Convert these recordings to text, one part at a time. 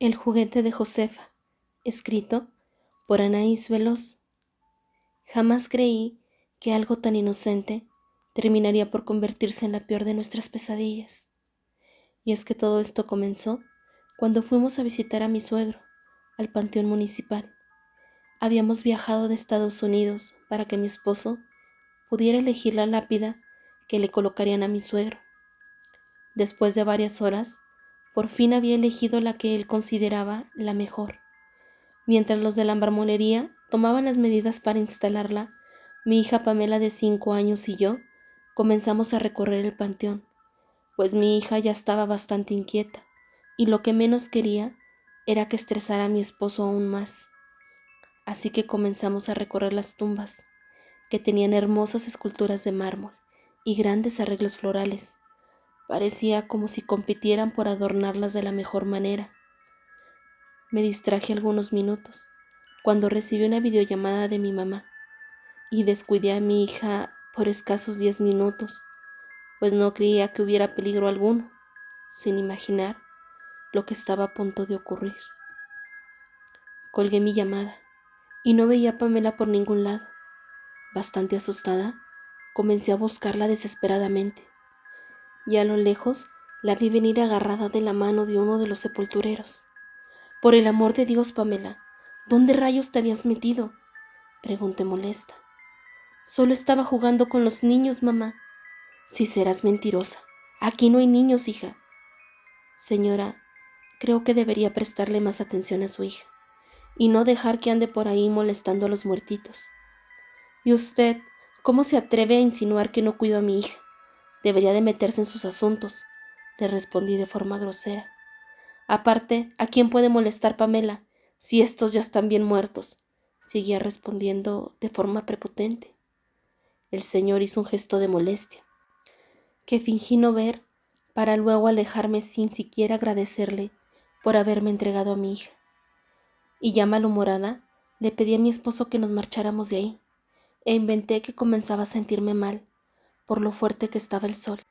El juguete de Josefa, escrito por Anaís Veloz. Jamás creí que algo tan inocente terminaría por convertirse en la peor de nuestras pesadillas. Y es que todo esto comenzó cuando fuimos a visitar a mi suegro, al panteón municipal. Habíamos viajado de Estados Unidos para que mi esposo pudiera elegir la lápida que le colocarían a mi suegro. Después de varias horas, por fin había elegido la que él consideraba la mejor. Mientras los de la marmolería tomaban las medidas para instalarla, mi hija Pamela de 5 años y yo comenzamos a recorrer el panteón, pues mi hija ya estaba bastante inquieta, y lo que menos quería era que estresara a mi esposo aún más. Así que comenzamos a recorrer las tumbas, que tenían hermosas esculturas de mármol y grandes arreglos florales. Parecía como si compitieran por adornarlas de la mejor manera. Me distraje algunos minutos, cuando recibí una videollamada de mi mamá, y descuidé a mi hija por escasos 10 minutos, pues no creía que hubiera peligro alguno, sin imaginar lo que estaba a punto de ocurrir. Colgué mi llamada, y no veía a Pamela por ningún lado. Bastante asustada, comencé a buscarla desesperadamente, y a lo lejos la vi venir agarrada de la mano de uno de los sepultureros. «Por el amor de Dios, Pamela, ¿dónde rayos te habías metido?», pregunté molesta. «Solo estaba jugando con los niños, mamá». «Si serás mentirosa, aquí no hay niños, hija». «Señora, creo que debería prestarle más atención a su hija y no dejar que ande por ahí molestando a los muertitos». «¿Y usted cómo se atreve a insinuar que no cuido a mi hija? Debería de meterse en sus asuntos», le respondí de forma grosera. «Aparte, ¿a quién puede molestar Pamela si estos ya están bien muertos?», seguía respondiendo de forma prepotente. El señor hizo un gesto de molestia, que fingí no ver, para luego alejarme sin siquiera agradecerle por haberme entregado a mi hija. Y ya malhumorada, le pedí a mi esposo que nos marcháramos de ahí, e inventé que comenzaba a sentirme mal por lo fuerte que estaba el sol.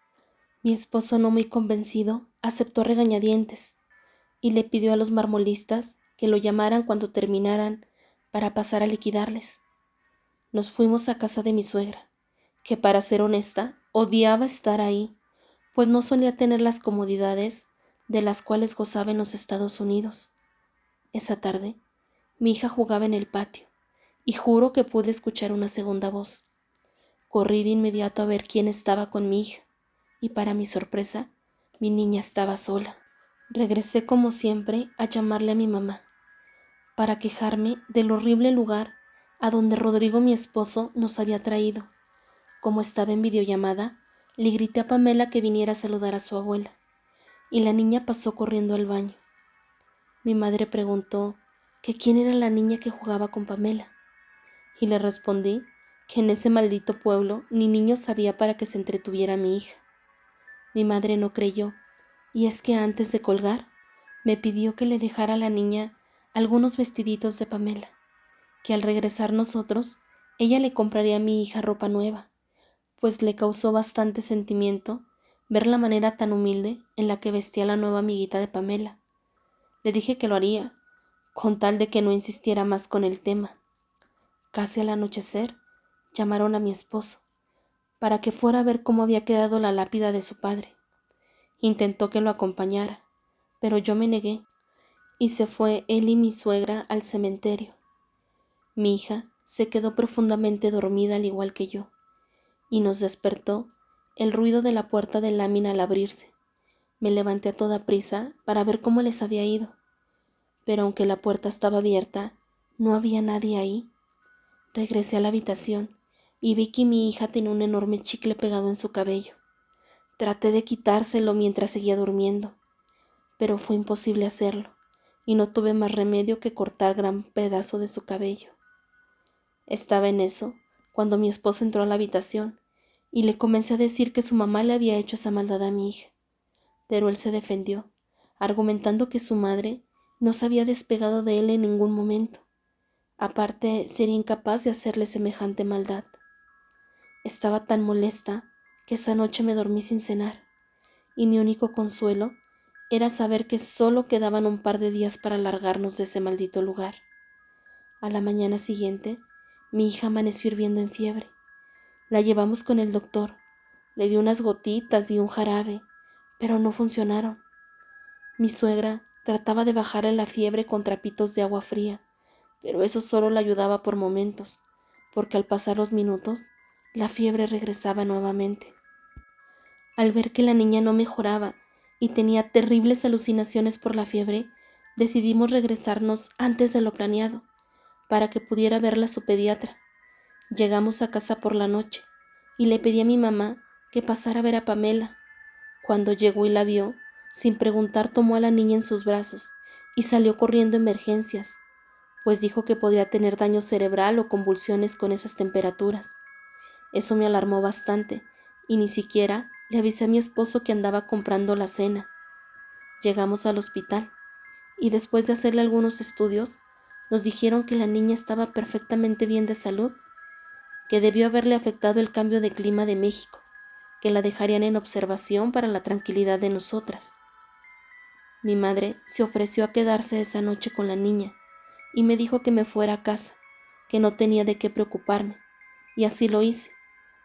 Mi esposo, no muy convencido, aceptó a regañadientes y le pidió a los marmolistas que lo llamaran cuando terminaran para pasar a liquidarles. Nos fuimos a casa de mi suegra, que para ser honesta, odiaba estar ahí, pues no solía tener las comodidades de las cuales gozaba en los Estados Unidos. Esa tarde, mi hija jugaba en el patio, y juro que pude escuchar una segunda voz. Corrí de inmediato a ver quién estaba con mi hija, y para mi sorpresa, mi niña estaba sola. Regresé como siempre a llamarle a mi mamá, para quejarme del horrible lugar a donde Rodrigo, mi esposo, nos había traído. Como estaba en videollamada, le grité a Pamela que viniera a saludar a su abuela, y la niña pasó corriendo al baño. Mi madre preguntó que quién era la niña que jugaba con Pamela, y le respondí que en ese maldito pueblo ni niños había para que se entretuviera mi hija. Mi madre no creyó, y es que antes de colgar, me pidió que le dejara a la niña algunos vestiditos de Pamela, que al regresar nosotros, ella le compraría a mi hija ropa nueva, pues le causó bastante sentimiento ver la manera tan humilde en la que vestía la nueva amiguita de Pamela. Le dije que lo haría, con tal de que no insistiera más con el tema. Casi al anochecer, llamaron a mi esposo, para que fuera a ver cómo había quedado la lápida de su padre. Intentó que lo acompañara, pero yo me negué, y se fue él y mi suegra al cementerio. Mi hija se quedó profundamente dormida al igual que yo, y nos despertó el ruido de la puerta de lámina al abrirse. Me levanté a toda prisa para ver cómo les había ido, pero aunque la puerta estaba abierta, no había nadie ahí. Regresé a la habitación y vi que mi hija tenía un enorme chicle pegado en su cabello. Traté de quitárselo mientras seguía durmiendo, pero fue imposible hacerlo, y no tuve más remedio que cortar gran pedazo de su cabello. Estaba en eso cuando mi esposo entró a la habitación y le comencé a decir que su mamá le había hecho esa maldad a mi hija, pero él se defendió, argumentando que su madre no se había despegado de él en ningún momento. Aparte, sería incapaz de hacerle semejante maldad. Estaba tan molesta que esa noche me dormí sin cenar, y mi único consuelo era saber que solo quedaban un par de días para largarnos de ese maldito lugar. A la mañana siguiente, mi hija amaneció hirviendo en fiebre. La llevamos con el doctor. Le di unas gotitas y un jarabe, pero no funcionaron. Mi suegra trataba de bajarle la fiebre con trapitos de agua fría, pero eso solo la ayudaba por momentos, porque al pasar los minutos, la fiebre regresaba nuevamente. Al ver que la niña no mejoraba y tenía terribles alucinaciones por la fiebre, decidimos regresarnos antes de lo planeado, para que pudiera verla su pediatra. Llegamos a casa por la noche y le pedí a mi mamá que pasara a ver a Pamela. Cuando llegó y la vio, sin preguntar tomó a la niña en sus brazos y salió corriendo a emergencias, pues dijo que podría tener daño cerebral o convulsiones con esas temperaturas. Eso me alarmó bastante y ni siquiera le avisé a mi esposo que andaba comprando la cena. Llegamos al hospital y después de hacerle algunos estudios, nos dijeron que la niña estaba perfectamente bien de salud, que debió haberle afectado el cambio de clima de México, que la dejarían en observación para la tranquilidad de nosotras. Mi madre se ofreció a quedarse esa noche con la niña y me dijo que me fuera a casa, que no tenía de qué preocuparme, y así lo hice.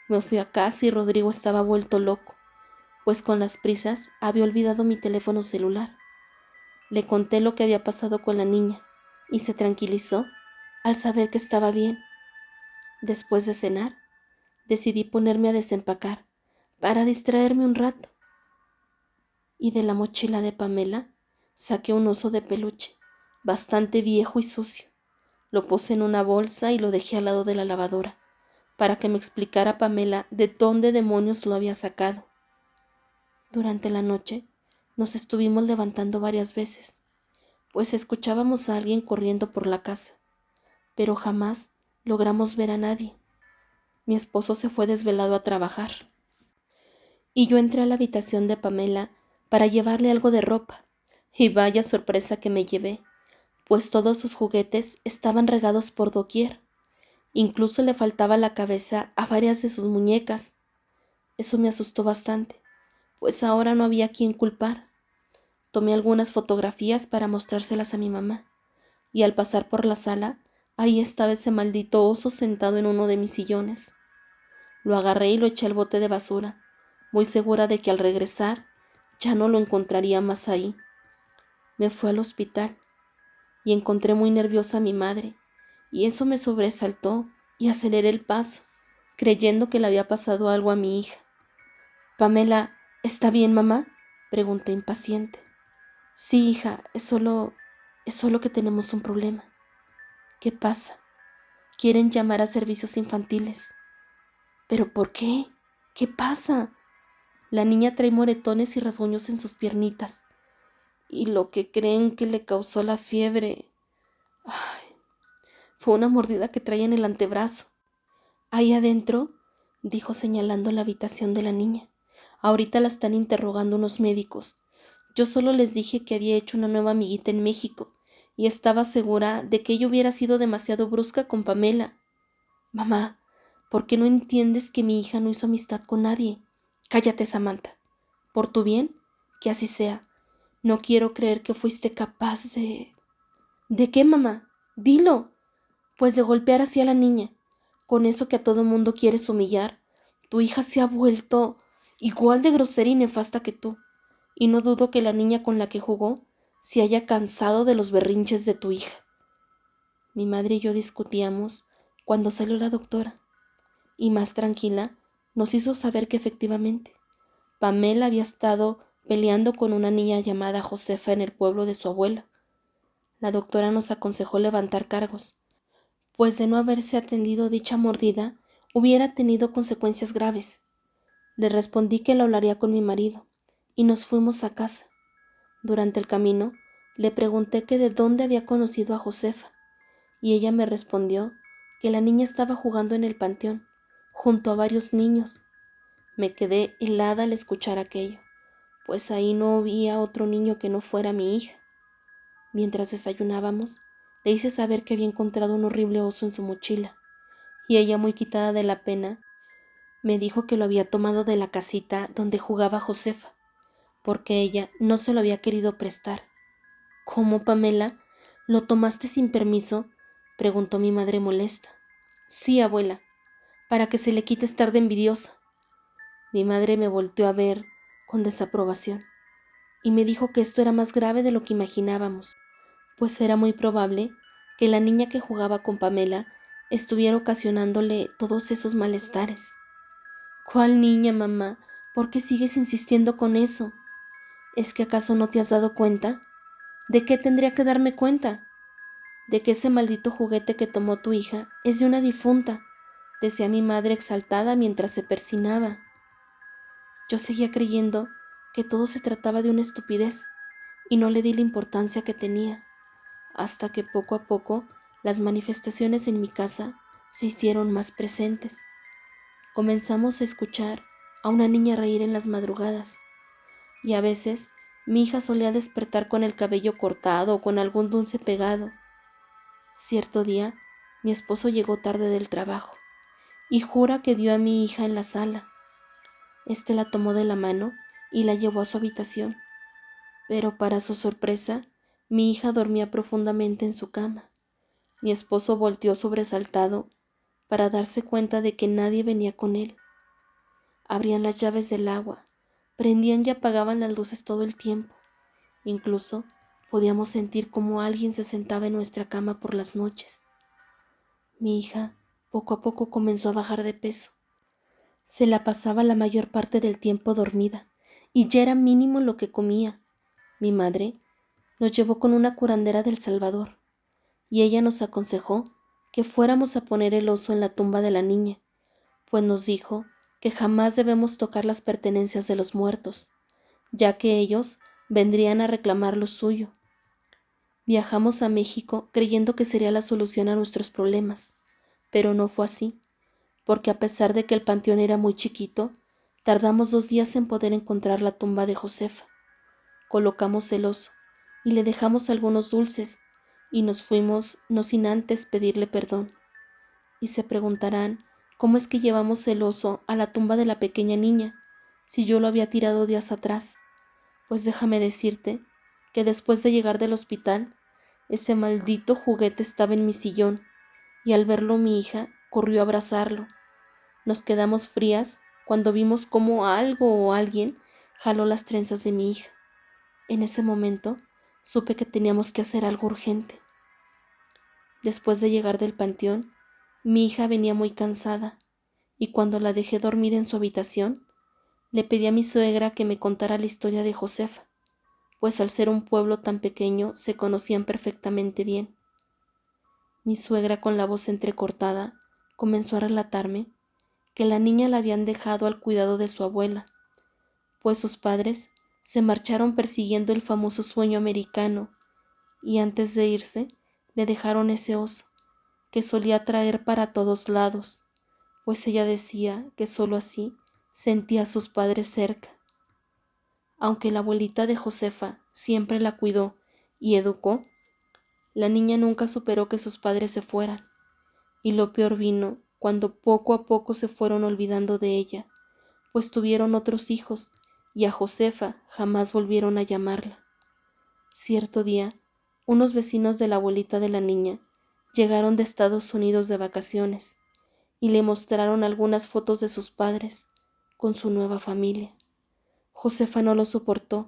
Me fui a casa y Rodrigo estaba vuelto loco, pues con las prisas había olvidado mi teléfono celular. Le conté lo que había pasado con la niña y se tranquilizó al saber que estaba bien. Después de cenar, decidí ponerme a desempacar para distraerme un rato, y de la mochila de Pamela saqué un oso de peluche, bastante viejo y sucio. Lo puse en una bolsa y lo dejé al lado de la lavadora, para que me explicara Pamela de dónde demonios lo había sacado. Durante la noche nos estuvimos levantando varias veces, pues escuchábamos a alguien corriendo por la casa, pero jamás logramos ver a nadie. Mi esposo se fue desvelado a trabajar, y yo entré a la habitación de Pamela para llevarle algo de ropa, y vaya sorpresa que me llevé, pues todos sus juguetes estaban regados por doquier. Incluso le faltaba la cabeza a varias de sus muñecas. Eso me asustó bastante, pues ahora no había quien culpar. Tomé algunas fotografías para mostrárselas a mi mamá, y al pasar por la sala, ahí estaba ese maldito oso sentado en uno de mis sillones. Lo agarré y lo eché al bote de basura, muy segura de que al regresar ya no lo encontraría más ahí. Me fui al hospital y encontré muy nerviosa a mi madre, y eso me sobresaltó y aceleré el paso, creyendo que le había pasado algo a mi hija. «Pamela, ¿está bien, mamá?», pregunté impaciente. «Sí, hija, es solo que tenemos un problema». «¿Qué pasa?». «Quieren llamar a servicios infantiles». «¿Pero por qué? ¿Qué pasa?». «La niña trae moretones y rasguños en sus piernitas, y lo que creen que le causó la fiebre, ay, fue una mordida que trae en el antebrazo». «Ahí adentro», dijo señalando la habitación de la niña. «Ahorita la están interrogando unos médicos. Yo solo les dije que había hecho una nueva amiguita en México y estaba segura de que ella hubiera sido demasiado brusca con Pamela». «Mamá, ¿por qué no entiendes que mi hija no hizo amistad con nadie?». «Cállate, Samantha. Por tu bien, que así sea. No quiero creer que fuiste capaz de...». «¿De qué, mamá? Dilo». «Pues de golpear así a la niña. Con eso que a todo mundo quieres humillar, tu hija se ha vuelto igual de grosera y nefasta que tú. Y no dudo que la niña con la que jugó se haya cansado de los berrinches de tu hija». Mi madre y yo discutíamos cuando salió la doctora, y más tranquila nos hizo saber que efectivamente Pamela había estado peleando con una niña llamada Josefa en el pueblo de su abuela. La doctora nos aconsejó levantar cargos, pues de no haberse atendido dicha mordida hubiera tenido consecuencias graves. Le respondí que lo hablaría con mi marido, y nos fuimos a casa. Durante el camino le pregunté que de dónde había conocido a Josefa, y ella me respondió que la niña estaba jugando en el panteón, junto a varios niños. Me quedé helada al escuchar aquello, pues ahí no había otro niño que no fuera mi hija. Mientras desayunábamos, le hice saber que había encontrado un horrible oso en su mochila, y ella, muy quitada de la pena, me dijo que lo había tomado de la casita donde jugaba Josefa. porque ella no se lo había querido prestar. ¿Cómo, Pamela? ¿Lo tomaste sin permiso?, preguntó mi madre molesta. Sí, abuela, para que se le quite estar de envidiosa. Mi madre me volteó a ver con desaprobación y me dijo que esto era más grave de lo que imaginábamos, pues era muy probable que la niña que jugaba con Pamela estuviera ocasionándole todos esos malestares. ¿Cuál niña, mamá? ¿Por qué sigues insistiendo con eso? ¿Es que acaso no te has dado cuenta? ¿De qué tendría que darme cuenta? De que ese maldito juguete que tomó tu hija es de una difunta, decía mi madre exaltada mientras se persinaba. Yo seguía creyendo que todo se trataba de una estupidez y no le di la importancia que tenía, hasta que poco a poco las manifestaciones en mi casa se hicieron más presentes. Comenzamos a escuchar a una niña reír en las madrugadas, y a veces mi hija solía despertar con el cabello cortado o con algún dulce pegado. Cierto día, mi esposo llegó tarde del trabajo y jura que vio a mi hija en la sala. La tomó de la mano y la llevó a su habitación, pero para su sorpresa, mi hija dormía profundamente en su cama. Mi esposo volteó sobresaltado para darse cuenta de que nadie venía con él. Abrían las llaves del agua, prendían y apagaban las luces todo el tiempo. Incluso podíamos sentir cómo alguien se sentaba en nuestra cama por las noches. Mi hija poco a poco comenzó a bajar de peso. Se la pasaba la mayor parte del tiempo dormida, y ya era mínimo lo que comía. Mi madre nos llevó con una curandera del Salvador, y ella nos aconsejó que fuéramos a poner el oso en la tumba de la niña, pues nos dijo que jamás debemos tocar las pertenencias de los muertos, ya que ellos vendrían a reclamar lo suyo. Viajamos a México creyendo que sería la solución a nuestros problemas, pero no fue así, porque a pesar de que el panteón era muy chiquito, tardamos 2 días en poder encontrar la tumba de Josefa. Colocamos el oso y le dejamos algunos dulces y nos fuimos no sin antes pedirle perdón. Y se preguntarán cómo es que llevamos el oso a la tumba de la pequeña niña, si yo lo había tirado días atrás. Pues déjame decirte que después de llegar del hospital, ese maldito juguete estaba en mi sillón y al verlo mi hija corrió a abrazarlo. Nos quedamos frías cuando vimos cómo algo o alguien jaló las trenzas de mi hija. En ese momento supe que teníamos que hacer algo urgente. Después de llegar del panteón, mi hija venía muy cansada y cuando la dejé dormir en su habitación, le pedí a mi suegra que me contara la historia de Josefa, pues al ser un pueblo tan pequeño se conocían perfectamente bien. Mi suegra, con la voz entrecortada, comenzó a relatarme que la niña la habían dejado al cuidado de su abuela, pues sus padres se marcharon persiguiendo el famoso sueño americano y antes de irse le dejaron ese oso que solía traer para todos lados, pues ella decía que sólo así sentía a sus padres cerca. Aunque la abuelita de Josefa siempre la cuidó y educó, la niña nunca superó que sus padres se fueran, y lo peor vino cuando poco a poco se fueron olvidando de ella, pues tuvieron otros hijos y a Josefa jamás volvieron a llamarla. Cierto día, unos vecinos de la abuelita de la niña llegaron de Estados Unidos de vacaciones y le mostraron algunas fotos de sus padres con su nueva familia. Josefa no lo soportó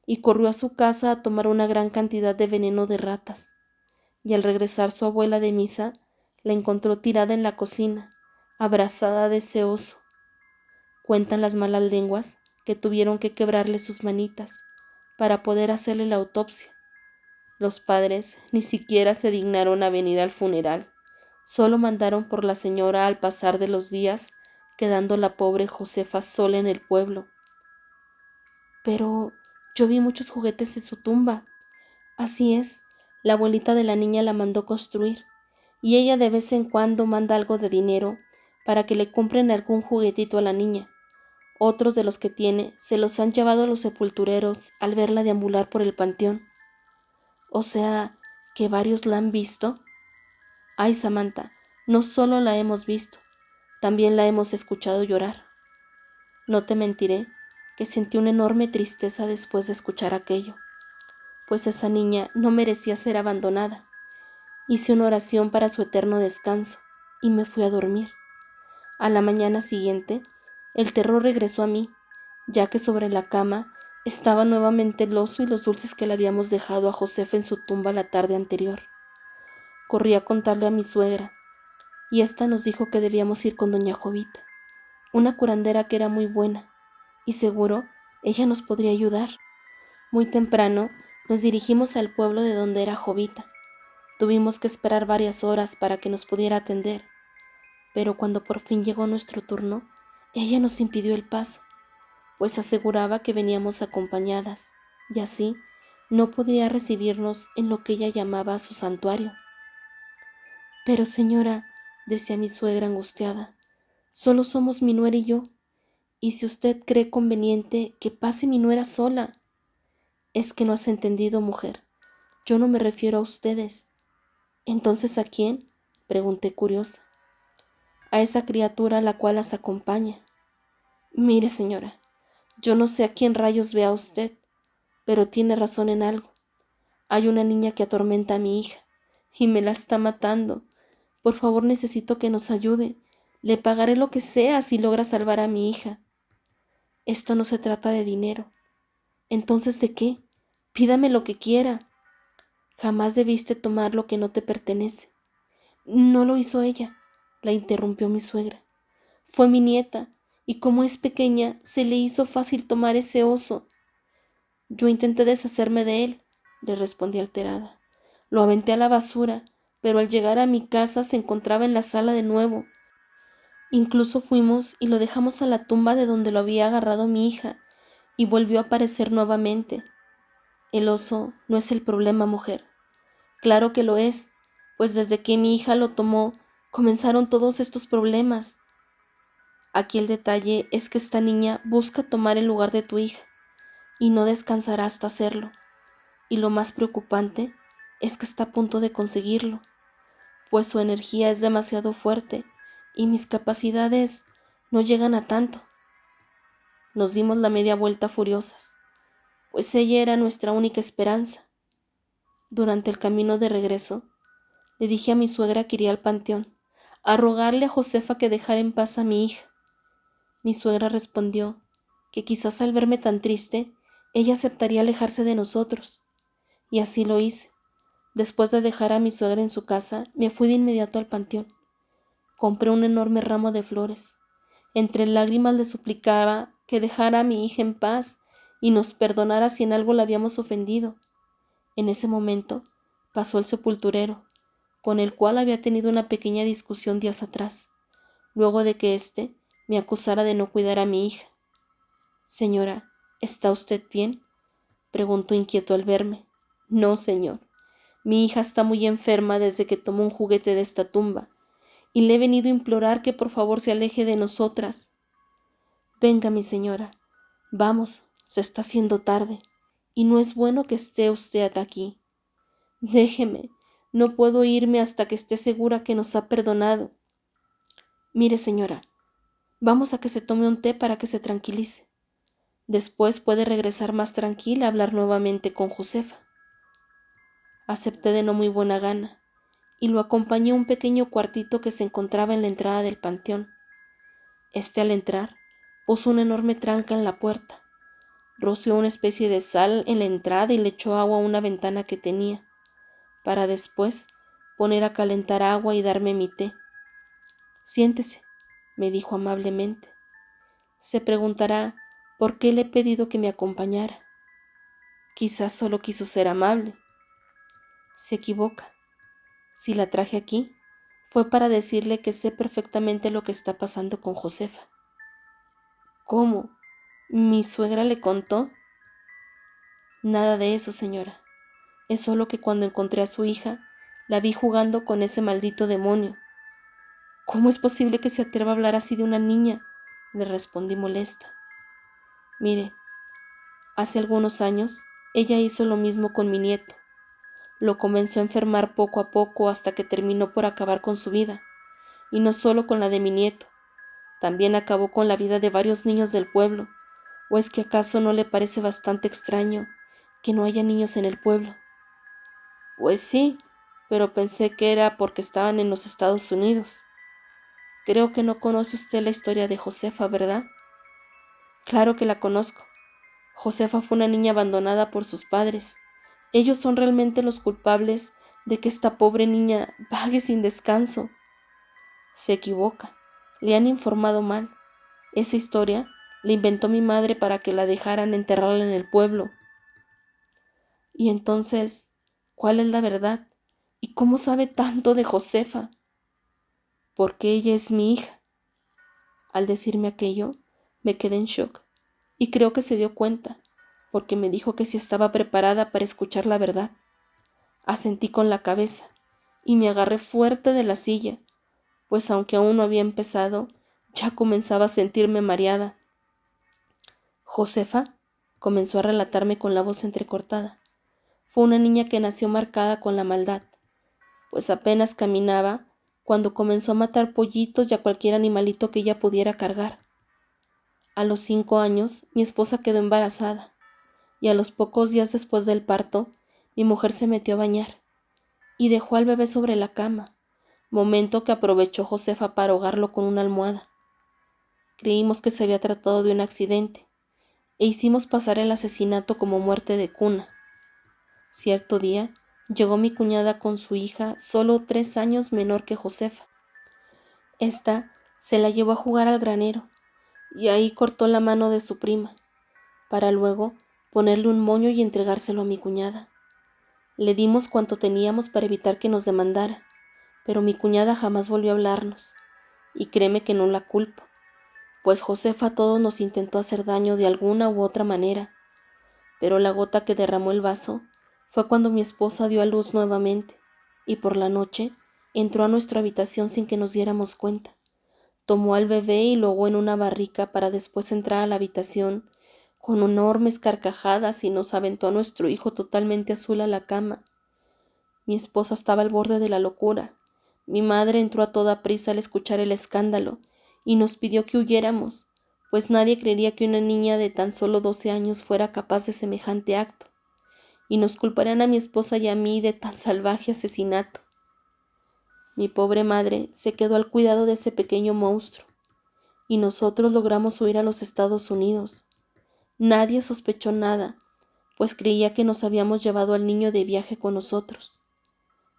y corrió a su casa a tomar una gran cantidad de veneno de ratas, y al regresar su abuela de misa, la encontró tirada en la cocina, abrazada de ese oso. Cuentan las malas lenguas que tuvieron que quebrarle sus manitas para poder hacerle la autopsia. Los padres ni siquiera se dignaron a venir al funeral, solo mandaron por la señora al pasar de los días, quedando la pobre Josefa sola en el pueblo. Pero yo vi muchos juguetes en su tumba. Así es, la abuelita de la niña la mandó construir, y ella de vez en cuando manda algo de dinero para que le compren algún juguetito a la niña. Otros de los que tiene se los han llevado a los sepultureros al verla deambular por el panteón. O sea, que varios la han visto. Ay, Samantha, no solo la hemos visto, también la hemos escuchado llorar. No te mentiré que sentí una enorme tristeza después de escuchar aquello, pues esa niña no merecía ser abandonada. Hice una oración para su eterno descanso y me fui a dormir. A la mañana siguiente, el terror regresó a mí, ya que sobre la cama estaba nuevamente el oso y los dulces que le habíamos dejado a Josefa en su tumba la tarde anterior. Corrí a contarle a mi suegra, y ésta nos dijo que debíamos ir con doña Jovita, una curandera que era muy buena, y seguro ella nos podría ayudar. Muy temprano nos dirigimos al pueblo de donde era Jovita. Tuvimos que esperar varias horas para que nos pudiera atender, pero cuando por fin llegó nuestro turno, ella nos impidió el paso, pues aseguraba que veníamos acompañadas, y así no podría recibirnos en lo que ella llamaba su santuario. Pero señora, decía mi suegra angustiada, solo somos mi nuera y yo, y si usted cree conveniente que pase mi nuera sola. Es que no has entendido, mujer, yo no me refiero a ustedes. ¿Entonces a quién?, pregunté curiosa. A esa criatura a la cual las acompaña. Mire, señora, yo no sé a quién rayos vea usted, pero tiene razón en algo. Hay una niña que atormenta a mi hija, y me la está matando. Por favor, necesito que nos ayude. Le pagaré lo que sea si logra salvar a mi hija. Esto no se trata de dinero. ¿Entonces de qué? Pídame lo que quiera. Jamás debiste tomar lo que no te pertenece. No lo hizo ella, la interrumpió mi suegra. Fue mi nieta, y como es pequeña, se le hizo fácil tomar ese oso. Yo intenté deshacerme de él, le respondí alterada. Lo aventé a la basura, pero al llegar a mi casa se encontraba en la sala de nuevo. Incluso fuimos y lo dejamos a la tumba de donde lo había agarrado mi hija, y volvió a aparecer nuevamente. El oso no es el problema, mujer. Claro que lo es, pues desde que mi hija lo tomó, comenzaron todos estos problemas. Aquí el detalle es que esta niña busca tomar el lugar de tu hija, y no descansará hasta hacerlo. Y lo más preocupante es que está a punto de conseguirlo, pues su energía es demasiado fuerte y mis capacidades no llegan a tanto. Nos dimos la media vuelta furiosas, pues ella era nuestra única esperanza. Durante el camino de regreso, le dije a mi suegra que iría al panteón, a rogarle a Josefa que dejara en paz a mi hija. Mi suegra respondió que quizás al verme tan triste, ella aceptaría alejarse de nosotros, y así lo hice. Después de dejar a mi suegra en su casa, me fui de inmediato al panteón. Compré un enorme ramo de flores. Entre lágrimas le suplicaba que dejara a mi hija en paz y nos perdonara si en algo la habíamos ofendido. En ese momento pasó el sepulturero, con el cual había tenido una pequeña discusión días atrás, luego de que éste me acusara de no cuidar a mi hija. Señora, ¿está usted bien?, preguntó inquieto al verme. No, señor. Mi hija está muy enferma desde que tomó un juguete de esta tumba, y le he venido a implorar que por favor se aleje de nosotras. Venga, mi señora, vamos, se está haciendo tarde, y no es bueno que esté usted aquí. Déjeme, no puedo irme hasta que esté segura que nos ha perdonado. Mire, señora, vamos a que se tome un té para que se tranquilice. Después puede regresar más tranquila a hablar nuevamente con Josefa. Acepté de no muy buena gana, y lo acompañé a un pequeño cuartito que se encontraba en la entrada del panteón. Al entrar, puso una enorme tranca en la puerta, roció una especie de sal en la entrada y le echó agua a una ventana que tenía, para después poner a calentar agua y darme mi té. Siéntese, me dijo amablemente. Se preguntará por qué le he pedido que me acompañara. Quizás solo quiso ser amable. Se equivoca. Si la traje aquí, fue para decirle que sé perfectamente lo que está pasando con Josefa. ¿Cómo? ¿Mi suegra le contó? Nada de eso, señora. Es solo que cuando encontré a su hija, la vi jugando con ese maldito demonio. ¿Cómo es posible que se atreva a hablar así de una niña?, le respondí molesta. Mire, hace algunos años, ella hizo lo mismo con mi nieto. Lo comenzó a enfermar poco a poco hasta que terminó por acabar con su vida. Y no solo con la de mi nieto, también acabó con la vida de varios niños del pueblo, ¿O es que acaso no le parece bastante extraño que no haya niños en el pueblo? Pues sí, pero pensé que era porque estaban en los Estados Unidos. Creo que no conoce usted la historia de Josefa, ¿verdad? Claro que la conozco. Josefa fue una niña abandonada por sus padres. Ellos son realmente los culpables de que esta pobre niña vague sin descanso. Se equivoca. Le han informado mal. Esa historia la inventó mi madre para que la dejaran enterrarla en el pueblo. Y entonces, ¿cuál es la verdad? ¿Y cómo sabe tanto de Josefa? Porque ella es mi hija. Al decirme aquello, me quedé en shock. Y creo que se dio cuenta, porque me dijo que si estaba preparada para escuchar la verdad. Asentí con la cabeza y me agarré fuerte de la silla, pues aunque aún no había empezado, ya comenzaba a sentirme mareada. Josefa comenzó a relatarme con la voz entrecortada. Fue una niña que nació marcada con la maldad, pues apenas caminaba cuando comenzó a matar pollitos y a cualquier animalito que ella pudiera cargar. A los 5 años, mi esposa quedó embarazada, y a los pocos días después del parto, mi mujer se metió a bañar y dejó al bebé sobre la cama, momento que aprovechó Josefa para ahogarlo con una almohada. Creímos que se había tratado de un accidente, e hicimos pasar el asesinato como muerte de cuna. Cierto día, llegó mi cuñada con su hija, solo 3 años menor que Josefa. Esta se la llevó a jugar al granero, y ahí cortó la mano de su prima, para luego ponerle un moño y entregárselo a mi cuñada. Le dimos cuanto teníamos para evitar que nos demandara, pero mi cuñada jamás volvió a hablarnos, y créeme que no la culpo, pues Josefa a todos nos intentó hacer daño de alguna u otra manera, pero la gota que derramó el vaso fue cuando mi esposa dio a luz nuevamente, y por la noche entró a nuestra habitación sin que nos diéramos cuenta. Tomó al bebé y lo ahogó en una barrica para después entrar a la habitación con enormes carcajadas y nos aventó a nuestro hijo totalmente azul a la cama. Mi esposa estaba al borde de la locura. Mi madre entró a toda prisa al escuchar el escándalo y nos pidió que huyéramos, pues nadie creería que una niña de tan solo 12 años fuera capaz de semejante acto, y nos culparían a mi esposa y a mí de tan salvaje asesinato. Mi pobre madre se quedó al cuidado de ese pequeño monstruo, y nosotros logramos huir a los Estados Unidos. Nadie sospechó nada, pues creía que nos habíamos llevado al niño de viaje con nosotros.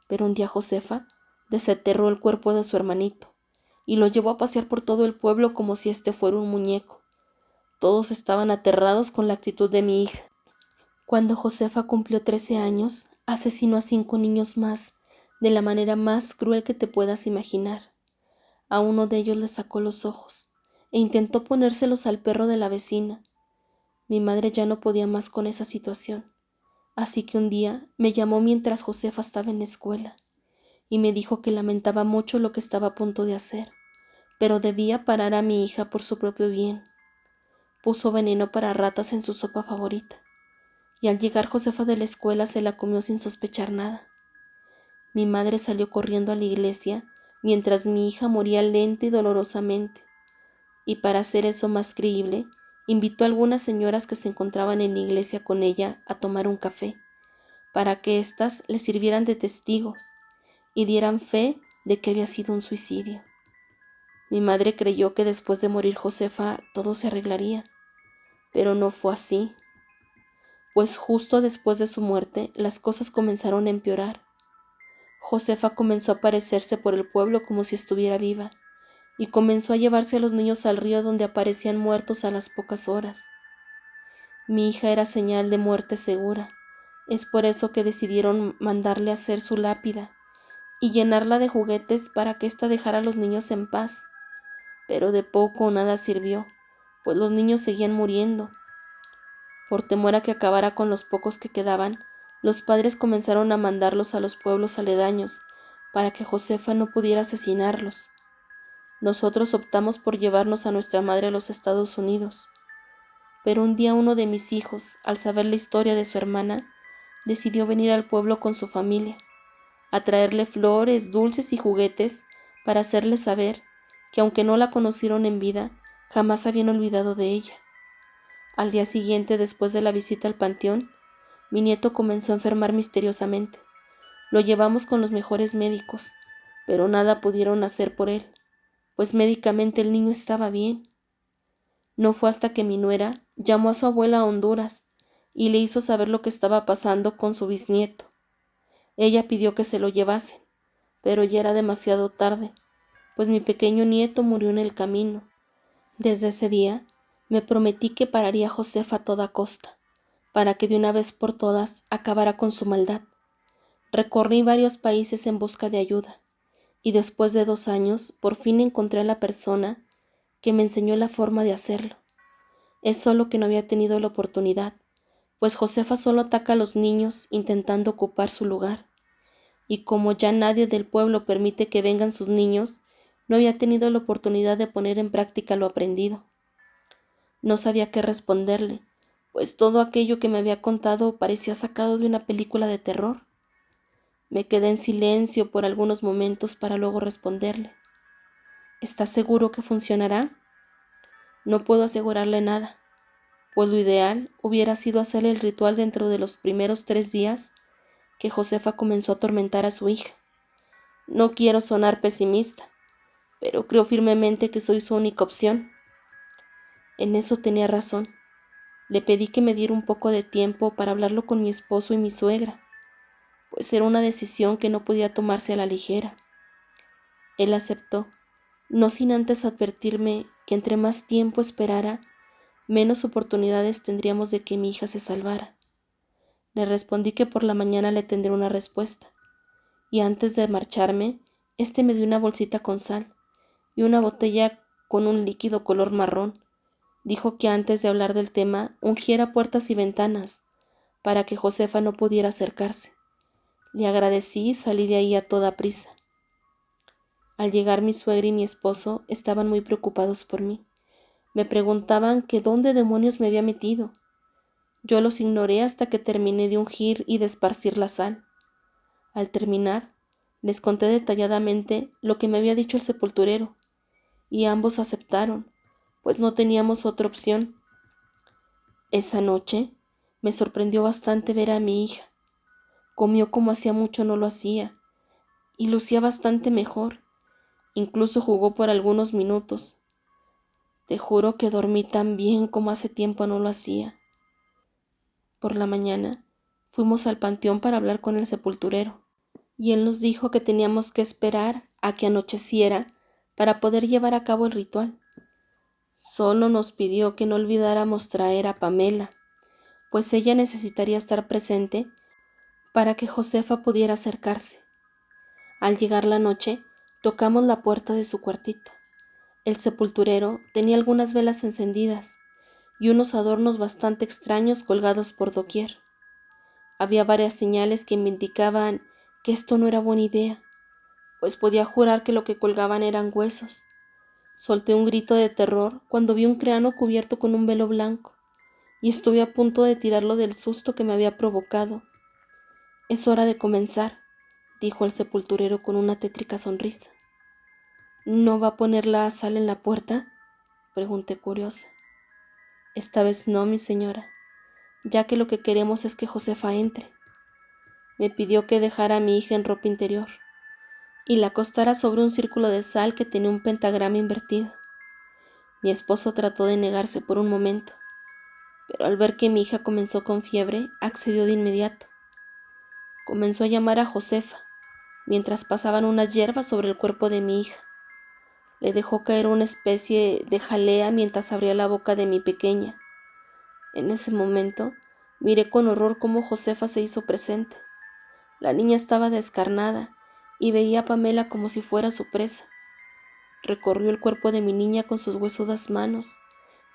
Pero un día Josefa desenterró el cuerpo de su hermanito y lo llevó a pasear por todo el pueblo como si este fuera un muñeco. Todos estaban aterrados con la actitud de mi hija. Cuando Josefa cumplió 13 años, asesinó a 5 niños más, de la manera más cruel que te puedas imaginar. A uno de ellos le sacó los ojos e intentó ponérselos al perro de la vecina. Mi madre ya no podía más con esa situación, así que un día me llamó mientras Josefa estaba en la escuela y me dijo que lamentaba mucho lo que estaba a punto de hacer, pero debía parar a mi hija por su propio bien. Puso veneno para ratas en su sopa favorita, y al llegar Josefa de la escuela se la comió sin sospechar nada. Mi madre salió corriendo a la iglesia mientras mi hija moría lenta y dolorosamente, y para hacer eso más creíble, invitó a algunas señoras que se encontraban en la iglesia con ella a tomar un café, para que éstas le sirvieran de testigos y dieran fe de que había sido un suicidio. Mi madre creyó que después de morir Josefa todo se arreglaría, pero no fue así, pues justo después de su muerte las cosas comenzaron a empeorar. Josefa comenzó a aparecerse por el pueblo como si estuviera viva, y comenzó a llevarse a los niños al río donde aparecían muertos a las pocas horas. Mi hija era señal de muerte segura, es por eso que decidieron mandarle a hacer su lápida y llenarla de juguetes para que ésta dejara a los niños en paz. Pero de poco o nada sirvió, pues los niños seguían muriendo. Por temor a que acabara con los pocos que quedaban, los padres comenzaron a mandarlos a los pueblos aledaños para que Josefa no pudiera asesinarlos. Nosotros optamos por llevarnos a nuestra madre a los Estados Unidos. Pero un día uno de mis hijos, al saber la historia de su hermana, decidió venir al pueblo con su familia, a traerle flores, dulces y juguetes para hacerle saber que aunque no la conocieron en vida, jamás habían olvidado de ella. Al día siguiente, después de la visita al panteón, mi nieto comenzó a enfermar misteriosamente. Lo llevamos con los mejores médicos, pero nada pudieron hacer por él, pues médicamente el niño estaba bien. No fue hasta que mi nuera llamó a su abuela a Honduras y le hizo saber lo que estaba pasando con su bisnieto. Ella pidió que se lo llevasen, pero ya era demasiado tarde, pues mi pequeño nieto murió en el camino. Desde ese día, me prometí que pararía a Josefa a toda costa, para que de una vez por todas acabara con su maldad. Recorrí varios países en busca de ayuda, y después de 2 años, por fin encontré a la persona que me enseñó la forma de hacerlo. Es solo que no había tenido la oportunidad, pues Josefa solo ataca a los niños intentando ocupar su lugar. Y como ya nadie del pueblo permite que vengan sus niños, no había tenido la oportunidad de poner en práctica lo aprendido. No sabía qué responderle, pues todo aquello que me había contado parecía sacado de una película de terror. Me quedé en silencio por algunos momentos para luego responderle. ¿Estás seguro que funcionará? No puedo asegurarle nada, pues lo ideal hubiera sido hacerle el ritual dentro de los primeros 3 días que Josefa comenzó a atormentar a su hija. No quiero sonar pesimista, pero creo firmemente que soy su única opción. En eso tenía razón. Le pedí que me diera un poco de tiempo para hablarlo con mi esposo y mi suegra, pues era una decisión que no podía tomarse a la ligera. Él aceptó, no sin antes advertirme que entre más tiempo esperara, menos oportunidades tendríamos de que mi hija se salvara. Le respondí que por la mañana le tendría una respuesta, y antes de marcharme, me dio una bolsita con sal y una botella con un líquido color marrón. Dijo que antes de hablar del tema, ungiera puertas y ventanas, para que Josefa no pudiera acercarse. Le agradecí y salí de ahí a toda prisa. Al llegar mi suegra y mi esposo estaban muy preocupados por mí. Me preguntaban que dónde demonios me había metido. Yo los ignoré hasta que terminé de ungir y de esparcir la sal. Al terminar, les conté detalladamente lo que me había dicho el sepulturero, y ambos aceptaron, pues no teníamos otra opción. Esa noche me sorprendió bastante ver a mi hija. Comió como hacía mucho no lo hacía, y lucía bastante mejor. Incluso jugó por algunos minutos. Te juro que dormí tan bien como hace tiempo no lo hacía. Por la mañana fuimos al panteón para hablar con el sepulturero, y él nos dijo que teníamos que esperar a que anocheciera para poder llevar a cabo el ritual. Solo nos pidió que no olvidáramos traer a Pamela, pues ella necesitaría estar presente para que Josefa pudiera acercarse. Al llegar la noche, tocamos la puerta de su cuartito. El sepulturero tenía algunas velas encendidas y unos adornos bastante extraños colgados por doquier. Había varias señales que me indicaban que esto no era buena idea, pues podía jurar que lo que colgaban eran huesos. Solté un grito de terror cuando vi un cráneo cubierto con un velo blanco, y estuve a punto de tirarlo del susto que me había provocado. «Es hora de comenzar», dijo el sepulturero con una tétrica sonrisa. «¿No va a poner la sal en la puerta?», pregunté curiosa. «Esta vez no, mi señora, ya que lo que queremos es que Josefa entre». Me pidió que dejara a mi hija en ropa interior y la acostara sobre un círculo de sal que tenía un pentagrama invertido. Mi esposo trató de negarse por un momento, pero al ver que mi hija comenzó con fiebre, accedió de inmediato. Comenzó a llamar a Josefa, mientras pasaban unas hierbas sobre el cuerpo de mi hija. Le dejó caer una especie de jalea mientras abría la boca de mi pequeña. En ese momento, miré con horror cómo Josefa se hizo presente. La niña estaba descarnada y veía a Pamela como si fuera su presa. Recorrió el cuerpo de mi niña con sus huesudas manos.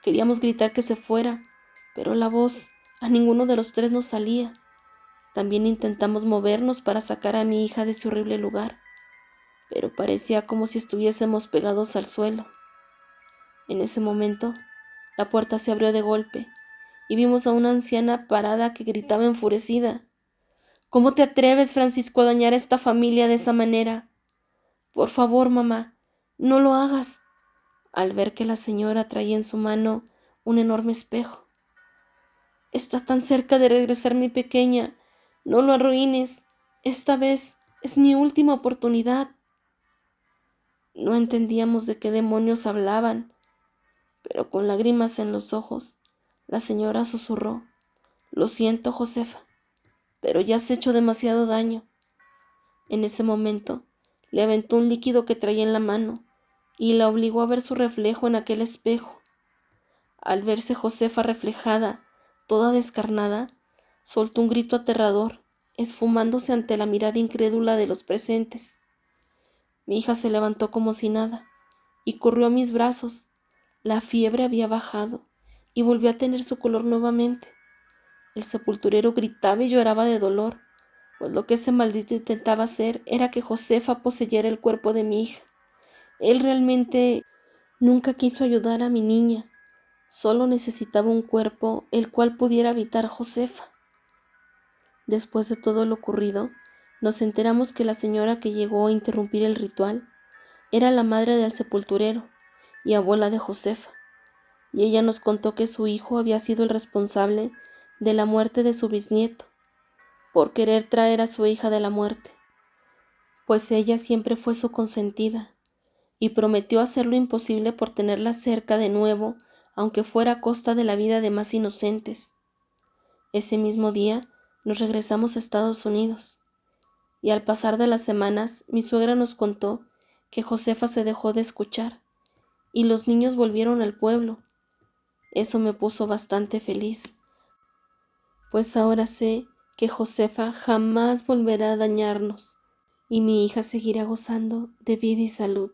Queríamos gritar que se fuera, pero la voz a ninguno de los 3 nos salía. También intentamos movernos para sacar a mi hija de ese horrible lugar, pero parecía como si estuviésemos pegados al suelo. En ese momento, la puerta se abrió de golpe y vimos a una anciana parada que gritaba enfurecida: «¿Cómo te atreves, Francisco, a dañar a esta familia de esa manera? Por favor, mamá, no lo hagas», al ver que la señora traía en su mano un enorme espejo. Está tan cerca de regresar mi pequeña. No lo arruines. Esta vez es mi última oportunidad. No entendíamos de qué demonios hablaban, pero con lágrimas en los ojos, la señora susurró: Lo siento, Josefa, pero ya has hecho demasiado daño. En ese momento, le aventó un líquido que traía en la mano y la obligó a ver su reflejo en aquel espejo. Al verse Josefa reflejada, toda descarnada, soltó un grito aterrador, esfumándose ante la mirada incrédula de los presentes. Mi hija se levantó como si nada y corrió a mis brazos. La fiebre había bajado y volvió a tener su color nuevamente. El sepulturero gritaba y lloraba de dolor, pues lo que ese maldito intentaba hacer era que Josefa poseyera el cuerpo de mi hija. Él realmente nunca quiso ayudar a mi niña, solo necesitaba un cuerpo el cual pudiera habitar Josefa. Después de todo lo ocurrido, nos enteramos que la señora que llegó a interrumpir el ritual era la madre del sepulturero y abuela de Josefa, y ella nos contó que su hijo había sido el responsable de la muerte de su bisnieto, por querer traer a su hija de la muerte, pues ella siempre fue su consentida, y prometió hacer lo imposible por tenerla cerca de nuevo, aunque fuera a costa de la vida de más inocentes. Ese mismo día nos regresamos a Estados Unidos, y al pasar de las semanas mi suegra nos contó que Josefa se dejó de escuchar, y los niños volvieron al pueblo. Eso me puso bastante feliz, pues ahora sé que Josefa jamás volverá a dañarnos, y mi hija seguirá gozando de vida y salud.